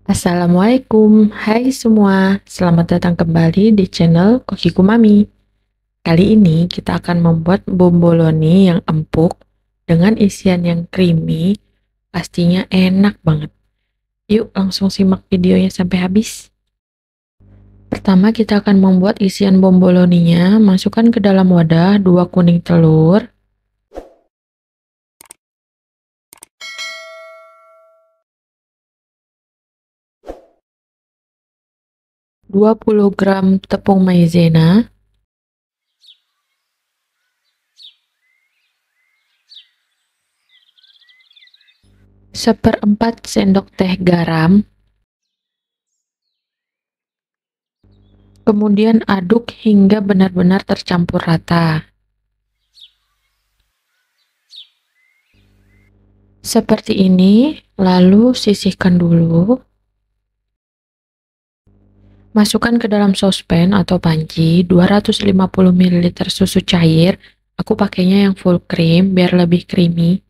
Assalamualaikum, hai semua. Selamat datang kembali di channel Kokiku Mami. Kali ini kita akan membuat bomboloni yang empuk dengan isian yang creamy, pastinya enak banget. Yuk langsung simak videonya sampai habis. Pertama kita akan membuat isian bomboloninya. Masukkan ke dalam wadah 2 kuning telur, 20 gram tepung maizena, 1/4 sendok teh garam, kemudian aduk hingga benar-benar tercampur rata. Seperti ini, lalu sisihkan dulu. Masukkan ke dalam sospen atau panci 250 ml susu cair. Aku pakainya yang full cream biar lebih creamy.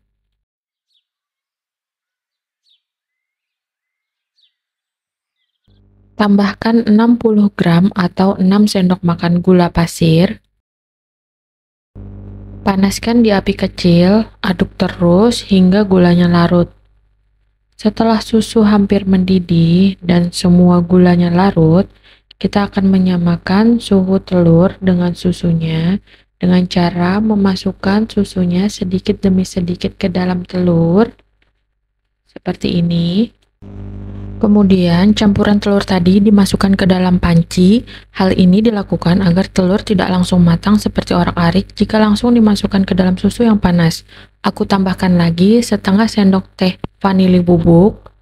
Tambahkan 60 gram atau 6 sendok makan gula pasir. Panaskan di api kecil, aduk terus hingga gulanya larut. Setelah susu hampir mendidih dan semua gulanya larut, kita akan menyamakan suhu telur dengan susunya dengan cara memasukkan susunya sedikit demi sedikit ke dalam telur, seperti ini. Kemudian campuran telur tadi dimasukkan ke dalam panci. Hal ini dilakukan agar telur tidak langsung matang seperti orak-arik jika langsung dimasukkan ke dalam susu yang panas. Aku tambahkan lagi setengah sendok teh vanili bubuk.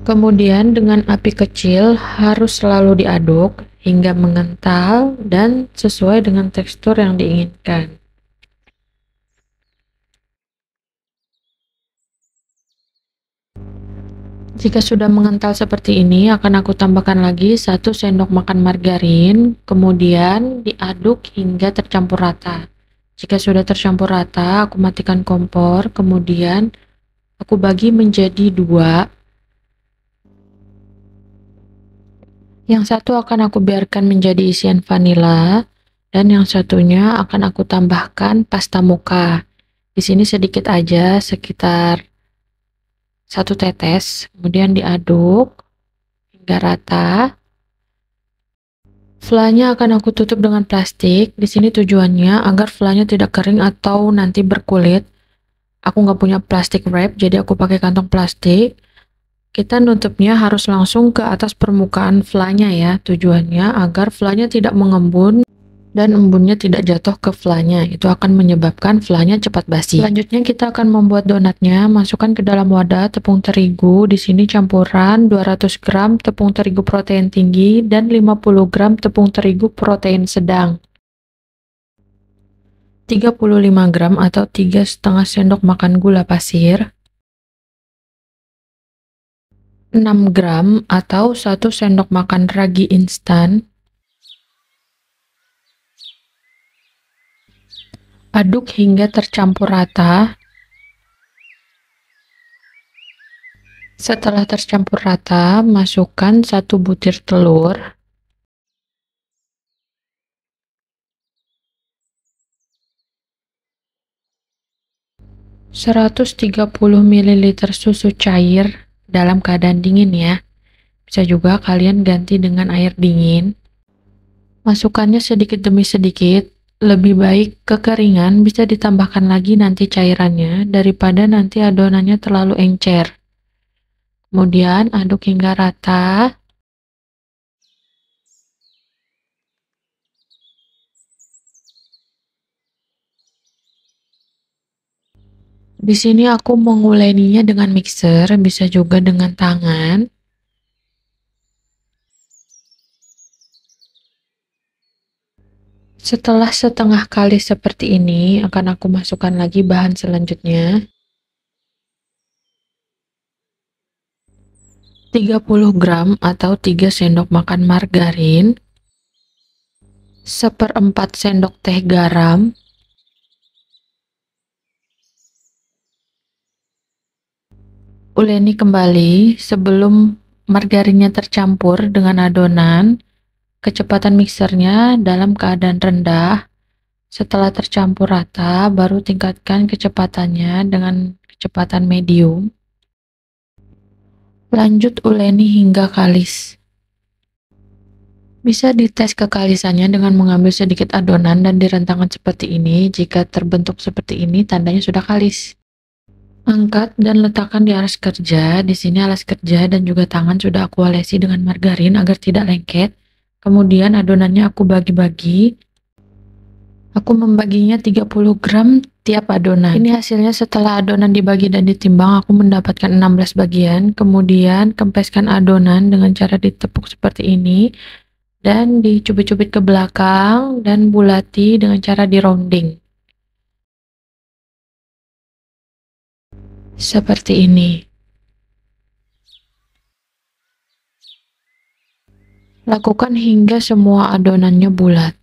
Kemudian dengan api kecil harus selalu diaduk hingga mengental dan sesuai dengan tekstur yang diinginkan. Jika sudah mengental seperti ini, akan aku tambahkan lagi 1 sendok makan margarin, kemudian diaduk hingga tercampur rata. Jika sudah tercampur rata, aku matikan kompor, kemudian aku bagi menjadi 2. Yang satu akan aku biarkan menjadi isian vanila, dan yang satunya akan aku tambahkan pasta mocha. Di sini sedikit aja, sekitar 1 tetes, kemudian diaduk hingga rata. Flanya akan aku tutup dengan plastik. Di sini tujuannya agar flanya tidak kering atau nanti berkulit. Aku nggak punya plastik wrap, jadi aku pakai kantong plastik. Kita nutupnya harus langsung ke atas permukaan flanya ya. Tujuannya agar flanya tidak mengembun dan embunnya tidak jatuh ke flanya. Itu akan menyebabkan flanya cepat basi. Selanjutnya kita akan membuat donatnya. Masukkan ke dalam wadah tepung terigu. Di sini campuran 200 gram tepung terigu protein tinggi dan 50 gram tepung terigu protein sedang. 35 gram atau 3,5 sendok makan gula pasir. 6 gram atau 1 sendok makan ragi instan. Aduk hingga tercampur rata. Setelah tercampur rata, masukkan 1 butir telur. ...130 ml susu cair dalam keadaan dingin ya. Bisa juga kalian ganti dengan air dingin. Masukkannya sedikit demi sedikit. Lebih baik kekeringan bisa ditambahkan lagi nanti cairannya daripada nanti adonannya terlalu encer. Kemudian aduk hingga rata. Di sini aku menguleninya dengan mixer, bisa juga dengan tangan. Setelah setengah kali seperti ini, akan aku masukkan lagi bahan selanjutnya. 30 gram atau 3 sendok makan margarin. 1/4 sendok teh garam. Uleni kembali sebelum margarinnya tercampur dengan adonan. Kecepatan mixernya dalam keadaan rendah. Setelah tercampur rata, baru tingkatkan kecepatannya dengan kecepatan medium. Lanjut uleni hingga kalis. Bisa dites kekalisannya dengan mengambil sedikit adonan dan direntangkan seperti ini. Jika terbentuk seperti ini, tandanya sudah kalis. Angkat dan letakkan di alas kerja. Di sini alas kerja dan juga tangan sudah aku olesi dengan margarin agar tidak lengket. Kemudian adonannya aku bagi-bagi. Aku membaginya 30 gram tiap adonan. Ini hasilnya setelah adonan dibagi dan ditimbang, aku mendapatkan 16 bagian. Kemudian kempeskan adonan dengan cara ditepuk seperti ini dan dicubit-cubit ke belakang dan bulati dengan cara di rounding. Seperti ini. Lakukan hingga semua adonannya bulat.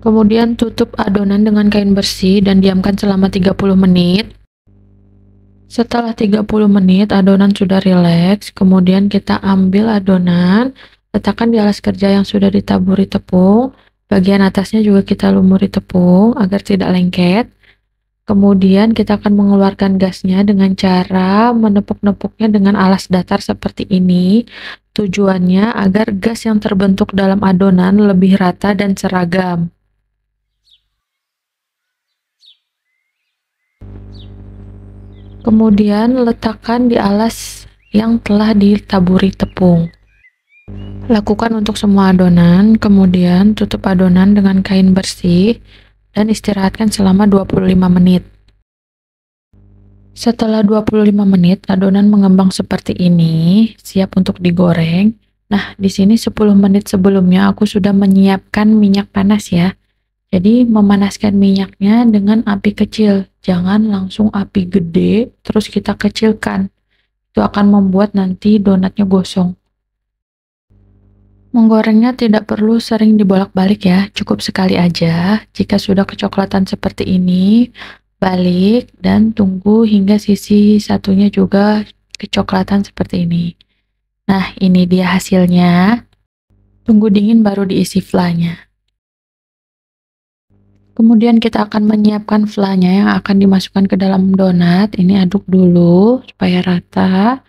Kemudian tutup adonan dengan kain bersih dan diamkan selama 30 menit. Setelah 30 menit adonan sudah rileks, kemudian kita ambil adonan, letakkan di alas kerja yang sudah ditaburi tepung. Bagian atasnya juga kita lumuri tepung agar tidak lengket. Kemudian kita akan mengeluarkan gasnya dengan cara menepuk-nepuknya dengan alas datar seperti ini. Tujuannya agar gas yang terbentuk dalam adonan lebih rata dan seragam. Kemudian letakkan di alas yang telah ditaburi tepung. Lakukan untuk semua adonan, kemudian tutup adonan dengan kain bersih dan istirahatkan selama 25 menit. Setelah 25 menit, adonan mengembang seperti ini, siap untuk digoreng. Nah, di sini 10 menit sebelumnya aku sudah menyiapkan minyak panas ya. Jadi memanaskan minyaknya dengan api kecil, jangan langsung api gede terus kita kecilkan. Itu akan membuat nanti donatnya gosong. Menggorengnya tidak perlu sering dibolak-balik ya, cukup sekali aja. Jika sudah kecoklatan seperti ini, balik dan tunggu hingga sisi satunya juga kecoklatan seperti ini. Nah, ini dia hasilnya. Tunggu dingin baru diisi flanya. Kemudian kita akan menyiapkan flanya yang akan dimasukkan ke dalam donat. Ini aduk dulu supaya rata.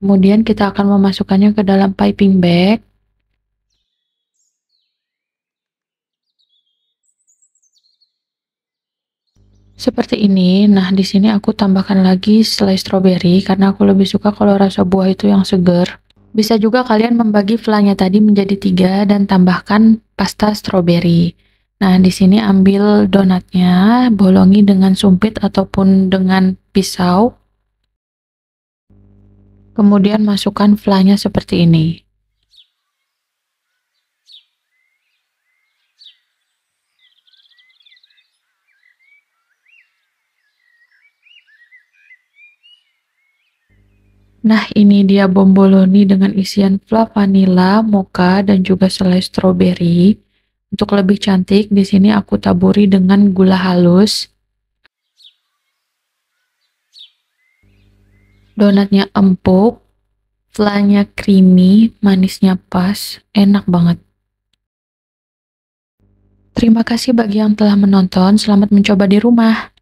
Kemudian kita akan memasukkannya ke dalam piping bag. Seperti ini. Nah, di sini aku tambahkan lagi selai stroberi karena aku lebih suka kalau rasa buah itu yang segar. Bisa juga kalian membagi flanya tadi menjadi 3 dan tambahkan pasta stroberi. Nah, di sini ambil donatnya, bolongi dengan sumpit ataupun dengan pisau. Kemudian masukkan flanya seperti ini. Nah, ini dia bomboloni dengan isian fla vanila, mocha, dan juga selai stroberi. Untuk lebih cantik, di sini aku taburi dengan gula halus. Donatnya empuk, flanya creamy, manisnya pas, enak banget. Terima kasih bagi yang telah menonton, selamat mencoba di rumah.